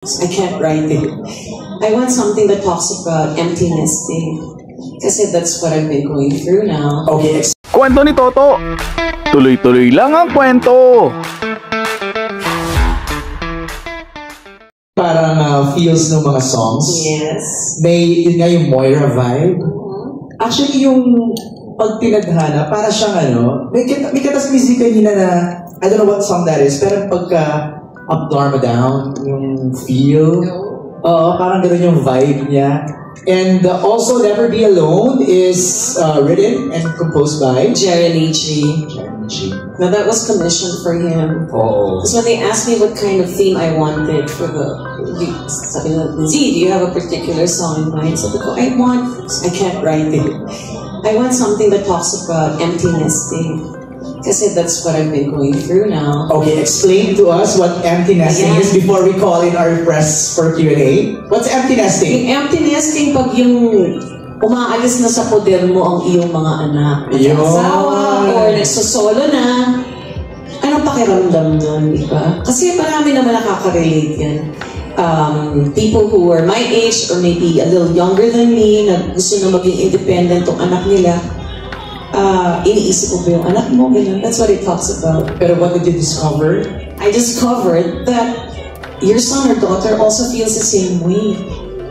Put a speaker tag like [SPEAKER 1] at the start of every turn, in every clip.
[SPEAKER 1] I can't write it. I want something that talks about empty nesting. Kasi that's what I've been going through now.
[SPEAKER 2] Okay.
[SPEAKER 3] Kwento ni Toto. Tuloy-tuloy lang ang kwento.
[SPEAKER 2] Parang feels ng mga songs.
[SPEAKER 1] Yes.
[SPEAKER 2] May, yun nga yung Moira vibe. Actually, yung pag tinadhana, para siyang may katas music kanina na, I don't know what song that is, pero pagka Up Dharma Down, yung feel, parang gano'n yung vibe niya. And also, Never Be Alone is written and composed by
[SPEAKER 1] Jeremy G. Now that was commissioned for him.
[SPEAKER 2] Oh.
[SPEAKER 1] So when they asked me what kind of theme I wanted for sabi nga, Z, do you have a particular song in mind? Sabi ko, I can't write it. I want something that talks about empty nesting. Kasi that's what I've been going through now.
[SPEAKER 2] Okay, explain to us what empty nesting is before we call in our press for Q&A. What's empty nesting?
[SPEAKER 1] Yung empty nesting, pag yung umaalis na sa poder mo ang iyong mga anak. Nag-asawa or nagsosolo na. Anong pakiramdam nun, di ba? Kasi marami naman nakaka-relate yan. People who are my age or maybe a little younger than me na gusto na maging independent tong anak nila. Iniisip mo ba yung anak mo? Ganun. That's what it talks about.
[SPEAKER 2] Pero what did you discover?
[SPEAKER 1] I discovered that your son or daughter also feels the same way.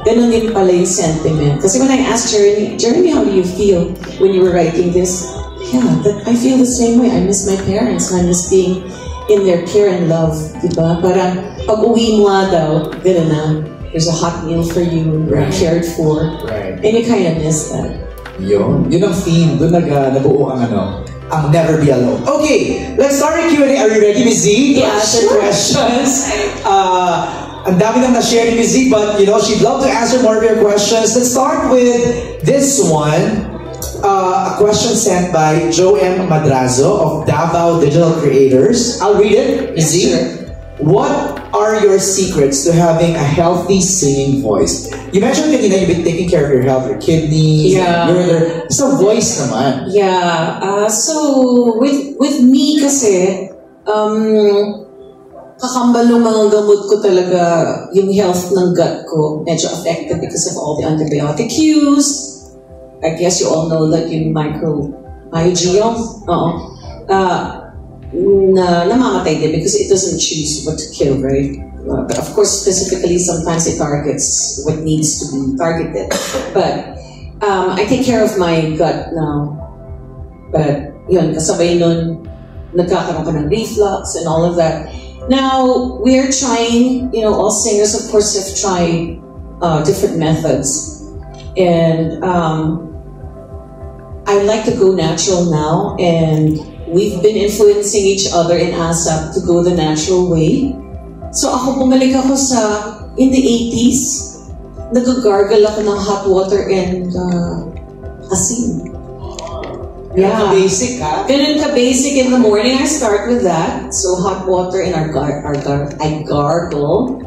[SPEAKER 1] Ganun din pala yung sentiment. Kasi when I asked Jeremy, how do you feel when you were writing this? Yeah, that I feel the same way. I miss my parents. I miss being in their care and love. Diba? Parang pag uwi mo daw, gano'n na. There's a hot meal for you. You're cared for.
[SPEAKER 2] Right.
[SPEAKER 1] And you kind of miss that.
[SPEAKER 2] Yun ang theme. Doon nabuo ang Never Be Alone. Okay, let's start our Q&A. Are you ready, Ms. Z?
[SPEAKER 1] Yeah, sure.
[SPEAKER 2] Questions. Ang dami nang na-share ni Ms. Z, but she'd love to answer more of your questions. Let's start with this one. A question sent by Joe M. Madrazo of Davao Digital Creators. I'll read it, Ms. Z.
[SPEAKER 1] Sure.
[SPEAKER 2] What are your secrets to having a healthy singing voice? You mentioned kanina you've been taking care of your health, your kidneys, your sa voice naman.
[SPEAKER 1] Yeah. So with me kasi, kakambal ng mga gamot ko talaga, yung health ng gut ko medyo affected because of all the antibiotic use. I guess you all know that yung microbiome, namamatay din because it doesn't choose what to kill, right? But of course, specifically, sometimes it targets what needs to be targeted. But I take care of my gut now. But yun, kasabay nun, nagkakaroon ko ng reflux and all of that. Now, we're trying, all singers, of course, have tried different methods. And I like to go natural now, and we've been influencing each other in ASAP to go the natural way. So bumalik ako in the 80s, nag-gargle ako ng hot water and asin. Yeah.
[SPEAKER 2] Basic, ha?
[SPEAKER 1] Ganun ka-basic in the morning. I start with that. So hot water and I gargle.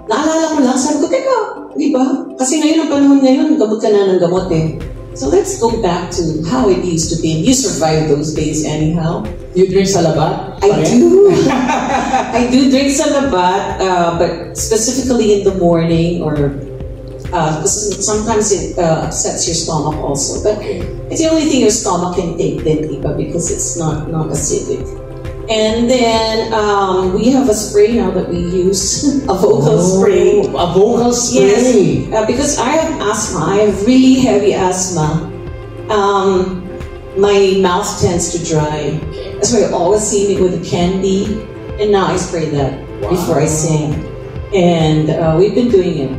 [SPEAKER 1] Naalala ko lang, sabi ko, teka, di ba? Kasi ngayon, ang panahon ngayon, gamot ka na ng gamot eh. So let's go back to how it used to be. You survived those days anyhow.
[SPEAKER 2] You drink salabat?
[SPEAKER 1] I do. I do drink salabat, but specifically in the morning or sometimes it upsets your stomach also. But it's the only thing your stomach can take then, because it's not acidic. And then we have a spray now that we use, a vocal spray.
[SPEAKER 2] A vocal spray?
[SPEAKER 1] Yes, because I have asthma. I have really heavy asthma. My mouth tends to dry. That's why you always see me with a candy. And now I spray that before I sing. And we've been doing it.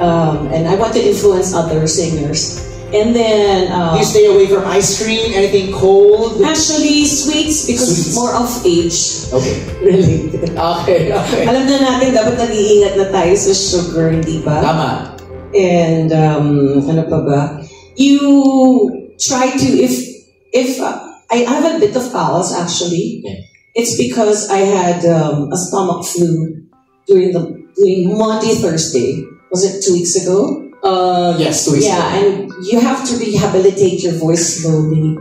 [SPEAKER 1] And I want to influence other singers. And then
[SPEAKER 2] do you stay away from ice cream? Anything cold?
[SPEAKER 1] Actually, sweets because it's more of age.
[SPEAKER 2] Okay.
[SPEAKER 1] Really?
[SPEAKER 2] Okay.
[SPEAKER 1] Alam na natin, dapat nag-iingat na tayo sa sugar, di ba?
[SPEAKER 2] Tama.
[SPEAKER 1] And ano pa ba? You try to, if I have a bit of bowels actually.
[SPEAKER 2] Yeah.
[SPEAKER 1] It's because I had a stomach flu during Monday, Thursday. Was it 2 weeks ago?
[SPEAKER 2] Yes, 2 weeks ago.
[SPEAKER 1] Yeah, and you have to rehabilitate your voice slowly.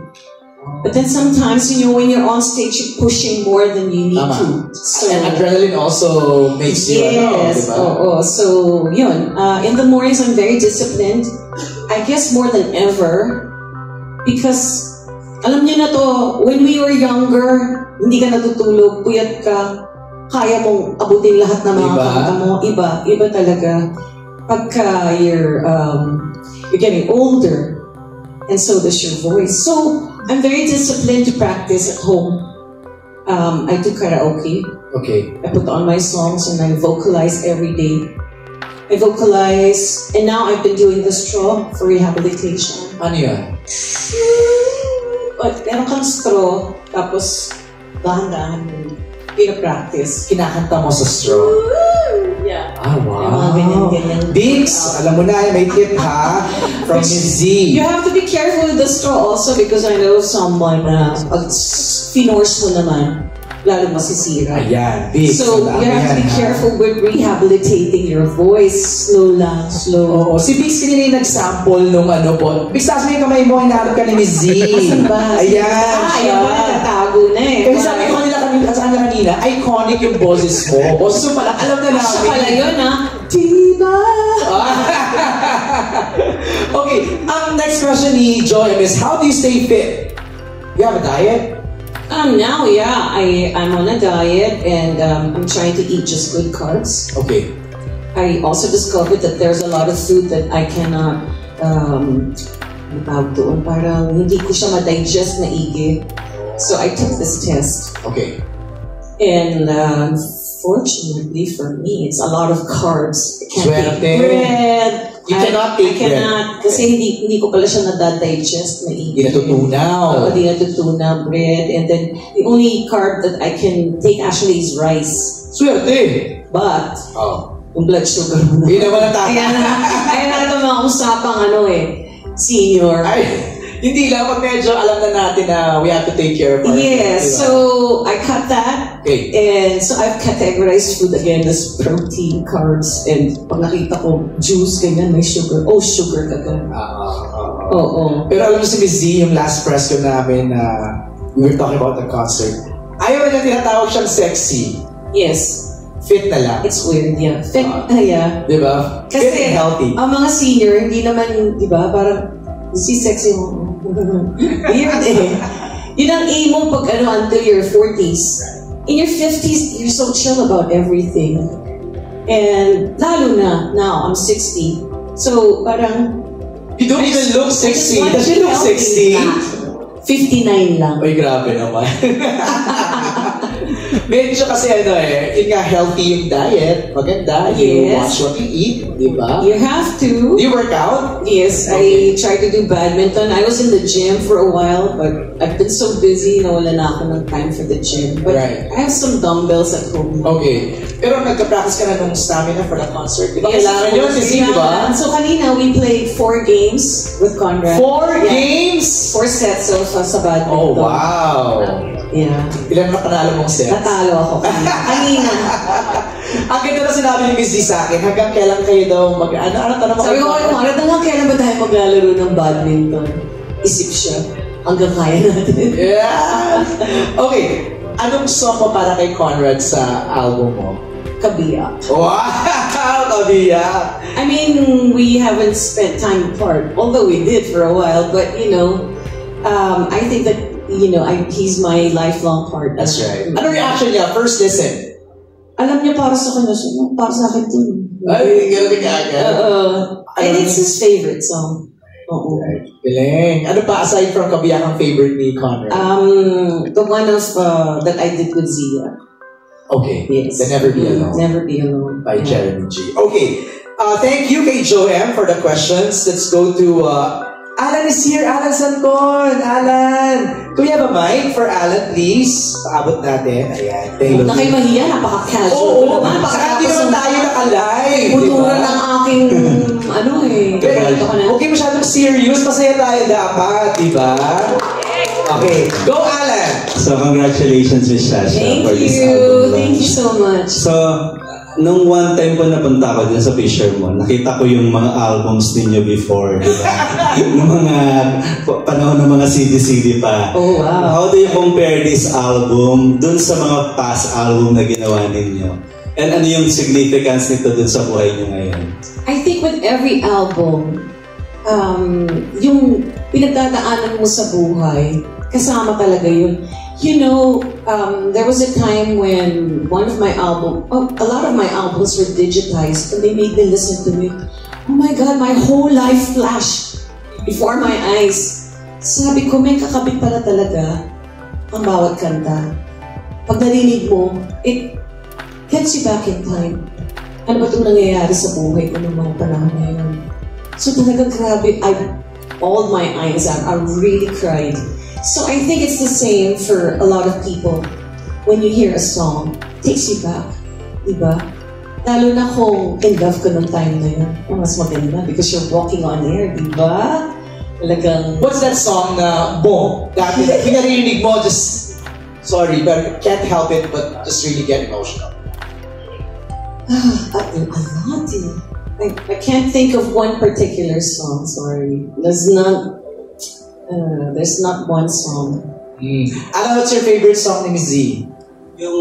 [SPEAKER 1] But then sometimes, when you're on stage, you're pushing more than you need to. So,
[SPEAKER 2] and adrenaline also makes you,
[SPEAKER 1] yes,
[SPEAKER 2] diba?
[SPEAKER 1] So, yun. In the mornings, I'm very disciplined. I guess more than ever. Because, alam niyo na to, when we were younger, hindi ka natutulog, puyat ka, kaya mong abutin lahat ng mga kanta mo. Iba talaga. Pagka you're getting older, and so does your voice. So, I'm very disciplined to practice at home. I do karaoke.
[SPEAKER 2] Okay.
[SPEAKER 1] I put on my songs and I vocalize every day. I vocalize, and now I've been doing the straw for rehabilitation.
[SPEAKER 2] Ano yan?
[SPEAKER 1] Meron kang straw, tapos dahan-dahan pinapractice.
[SPEAKER 2] Kinakanta mo sa straw.
[SPEAKER 1] Yeah.
[SPEAKER 2] Ah, wow.
[SPEAKER 1] Yung mga ganyan-ganyan.
[SPEAKER 2] Biggs, alam mo na, may tip ha? From Miss Z.
[SPEAKER 1] You have to be careful with the straw also because I know someone na pag finorce mo naman, lalo masisira.
[SPEAKER 2] Ayan, Biggs.
[SPEAKER 1] So, you have to be careful with rehabilitating your voice. Slow lang, slow.
[SPEAKER 2] Oo, si Biggs kanina yung nag-sample nung ano po. Biggs, taas mo yung kamay mo, hinaharap ka ni Miss Z.
[SPEAKER 1] Asan ba?
[SPEAKER 2] Ayan, siya.
[SPEAKER 1] Ayan ba, nagtatago na eh.
[SPEAKER 2] Kasi sabi ko kanina, iconic yung boses mo. Boses mo pala, alam na namin.
[SPEAKER 1] Siya pala yun, ha? Diba?
[SPEAKER 2] Okay, next question ni Joy is, how do you stay fit? You have a diet?
[SPEAKER 1] Now, yeah, I'm on a diet and I'm trying to eat just good carbs.
[SPEAKER 2] Okay.
[SPEAKER 1] I also discovered that there's a lot of food that I cannot, parang hindi ko siya ma-digest na igi. So I took this test.
[SPEAKER 2] Okay.
[SPEAKER 1] And fortunately for me, it's a lot of carbs. I can't take bread.
[SPEAKER 2] You cannot take bread.
[SPEAKER 1] I cannot. Kasi hindi ko pala siya nadadigest na igi.
[SPEAKER 2] Hindi natutunaw.
[SPEAKER 1] Hindi natutunaw bread. And then the only carb that I can take actually is rice.
[SPEAKER 2] Swerte.
[SPEAKER 1] But, yung blood sugar mo.
[SPEAKER 2] Hindi naman ang tata.
[SPEAKER 1] Ayan na ito mga usapang senior.
[SPEAKER 2] Hindi lang, pag medyo alam na natin na we have to take care of our
[SPEAKER 1] Yes, so I cut that.
[SPEAKER 2] Okay.
[SPEAKER 1] And so I've categorized food again as protein, carbs, and pag nakita ko juice, ganyan, may sugar. Oh, sugar ka to. Oo.
[SPEAKER 2] Pero alam mo si Miss Z, yung last press ko namin na we were talking about the concert. Ayaw na tinatawag siyang sexy.
[SPEAKER 1] Yes.
[SPEAKER 2] Fit na lang.
[SPEAKER 1] It's weird, yeah. Fit, yeah.
[SPEAKER 2] Diba?
[SPEAKER 1] Kasi,
[SPEAKER 2] fit and healthy.
[SPEAKER 1] Ang mga senior, hindi naman, diba, parang, si sexy mo. Weird eh. Yun ang aim mo pag until your 40s. In your 50s, you're so chill about everything. And lalo na, now, I'm 60. So, parang...
[SPEAKER 2] You don't even look 60. Does she look 60?
[SPEAKER 1] 59 lang.
[SPEAKER 2] Ay, grabe naman. Medyo kasi yun nga, healthy yung diet, maganda, you watch what you eat, di ba?
[SPEAKER 1] You have to.
[SPEAKER 2] Do you work out?
[SPEAKER 1] Yes, okay. I try to do badminton. I was in the gym for a while, but I've been so busy, nawala na ako ng time for the gym. But I have some dumbbells at home.
[SPEAKER 2] Okay. Pero nagka-practice ka na ng stamina for the concert, di ba?
[SPEAKER 1] Yes,
[SPEAKER 2] kailangan yun kasi, di ba?
[SPEAKER 1] So kanina, we played 4 games with Conrad.
[SPEAKER 2] 4 games?
[SPEAKER 1] 4 sets of sa badminton.
[SPEAKER 2] Oh, wow.
[SPEAKER 1] Yeah.
[SPEAKER 2] Ilan na panalo mong sets?
[SPEAKER 1] Natalo ako kanina.
[SPEAKER 2] Ang ganda na sinabi ni Miss D sa akin, hanggang kailan kayo daw ano tanong mo?
[SPEAKER 1] Sabi ko, hanggang kailan ba tayo maglalaro ng badminton? Isip siya. Hanggang kaya natin.
[SPEAKER 2] Yeah. Okay. Anong song mo para kay Conrad sa album mo?
[SPEAKER 1] Kabiyak.
[SPEAKER 2] Wow! Kabiyak!
[SPEAKER 1] I mean, we haven't spent time apart, although we did for a while, but I think that he's my lifelong partner.
[SPEAKER 2] That's right. Ano reaction niya? First listen.
[SPEAKER 1] Alam niya para sa kanya, para sa akin to.
[SPEAKER 2] Ay, gano'n ka agad.
[SPEAKER 1] And it's his favorite song. Oo.
[SPEAKER 2] Galing. Ano pa aside from Kabiyak ang favorite ni Conrad?
[SPEAKER 1] The one of that I did with Zia.
[SPEAKER 2] Okay.
[SPEAKER 1] Yes.
[SPEAKER 2] The Never Be Alone.
[SPEAKER 1] Never Be Alone.
[SPEAKER 2] By Jeremy G. Okay. Thank you kay Joem for the questions. Let's go to Alan is here. Alan Santon. Alan. Can we have a mic for Alan, please? Paabot natin. Ayan. Thank you.
[SPEAKER 1] Na kayo mahiya. Napaka-casual.
[SPEAKER 2] Oo. Hindi naman tayo naka-live.
[SPEAKER 1] Putura ng aking
[SPEAKER 2] Okay, masyadong serious. Masaya tayo dapat. Diba? Okay. Go, Alan.
[SPEAKER 4] So, congratulations, Miss Shasha,
[SPEAKER 1] Thank
[SPEAKER 4] for this
[SPEAKER 1] you.
[SPEAKER 4] album launch.
[SPEAKER 1] Thank you so much.
[SPEAKER 4] So, Nung one time po napunta ako din sa Fisherman, nakita ko yung mga albums ninyo before, di ba? Nung mga panahon ng mga CD pa.
[SPEAKER 1] Oh, wow.
[SPEAKER 4] How do you compare this album dun sa mga past album na ginawa ninyo? And ano yung significance nito dun sa buhay nyo ngayon?
[SPEAKER 1] I think with every album, yung pinagdadaanan mo sa buhay, kasama talaga yun. You know, there was a time when a lot of my albums were digitized and they made me listen to it. Oh my God, my whole life flashed before my eyes. Sabi ko, may kakabit pala talaga ang bawat kanta. Pag narinig mo, it gets you back in time. Ano ba itong nangyayari sa buhay ko ng mga panahon na yun? So talagang grabe, all my eyes out. I really cried. So I think it's the same for a lot of people. When you hear a song, it takes you back. Diba? Lalo na kung in love ka ng time na yun. Mas maganda because you're walking on air, diba? Talagang...
[SPEAKER 2] What's that song na dati, pinarinig mo, just, sorry, but can't help it, but just really get emotional?
[SPEAKER 1] A lot, I can't think of one particular song, sorry. There's not one song.
[SPEAKER 2] Ano, what's your favorite song ni Miss Z?
[SPEAKER 4] Yung,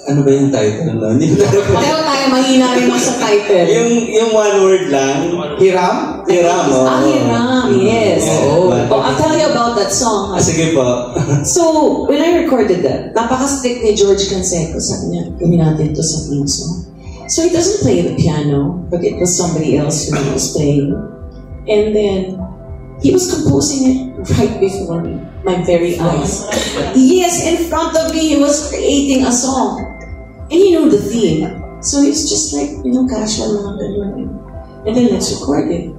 [SPEAKER 4] ano ba yung title nun?
[SPEAKER 1] Pareho tayo mahina rin sa title.
[SPEAKER 4] yung one word lang.
[SPEAKER 2] Hiram?
[SPEAKER 4] Hiram, oh.
[SPEAKER 1] Hiram, yes.
[SPEAKER 4] Oh.
[SPEAKER 1] I'll tell you about that song.
[SPEAKER 4] Sige po.
[SPEAKER 1] So, when I recorded that, napaka-strict ni George Canseco. Sabi niya, gawin natin to sa theme song. So he doesn't play the piano, but it was somebody else who was playing. And then, he was composing it right before me, my very eyes. Yes, in front of me, he was creating a song. And he knew the theme. So he was just like, casual lang. And then let's record it.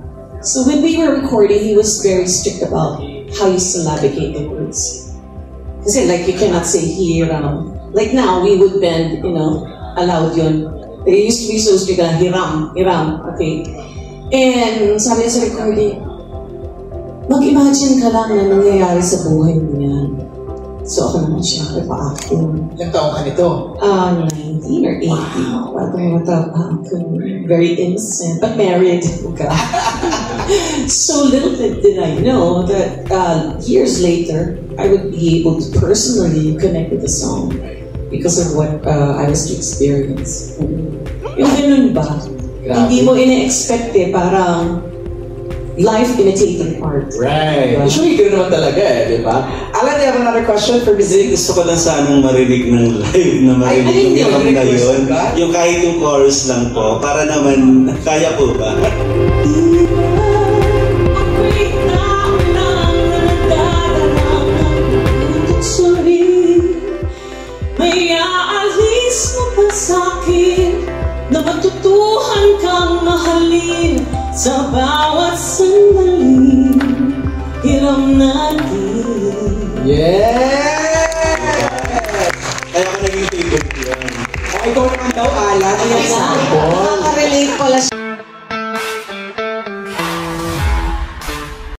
[SPEAKER 1] So when we were recording, he was very strict about how you syllabicate the words. Kasi like, you cannot say hiram. Like now, we would bend, allowed yun. It used to be so strict, hiram, okay. And sabi niya sa recording, mag-imagine ka lang na nangyayari sa buhay mo yan. So ako naman siya, pa-acting.
[SPEAKER 2] Ilang taong ka nito?
[SPEAKER 1] 19 or 18. Very innocent, but married. So little did I know that years later, I would be able to personally connect with the song because of what I was to experience. Yung ganun ba? Hindi mo ina-expect parang life imitating art.
[SPEAKER 2] Right. Usually, gano'n naman talaga di ba? Alan, you have another question for Miss Z?
[SPEAKER 4] Gusto ko lang sanang marinig ng live na marinig yung hiram na yun. Yung kahit yung chorus lang po, para naman, kaya po ba?
[SPEAKER 1] May aalis mo pa sa'kin na matutuhan kang mahalin sa bawat sandali, hiram natin.
[SPEAKER 2] Yeah!
[SPEAKER 4] Kaya ko naging favorite yun.
[SPEAKER 2] Ikaw naman daw, Alan. Ano yung sample?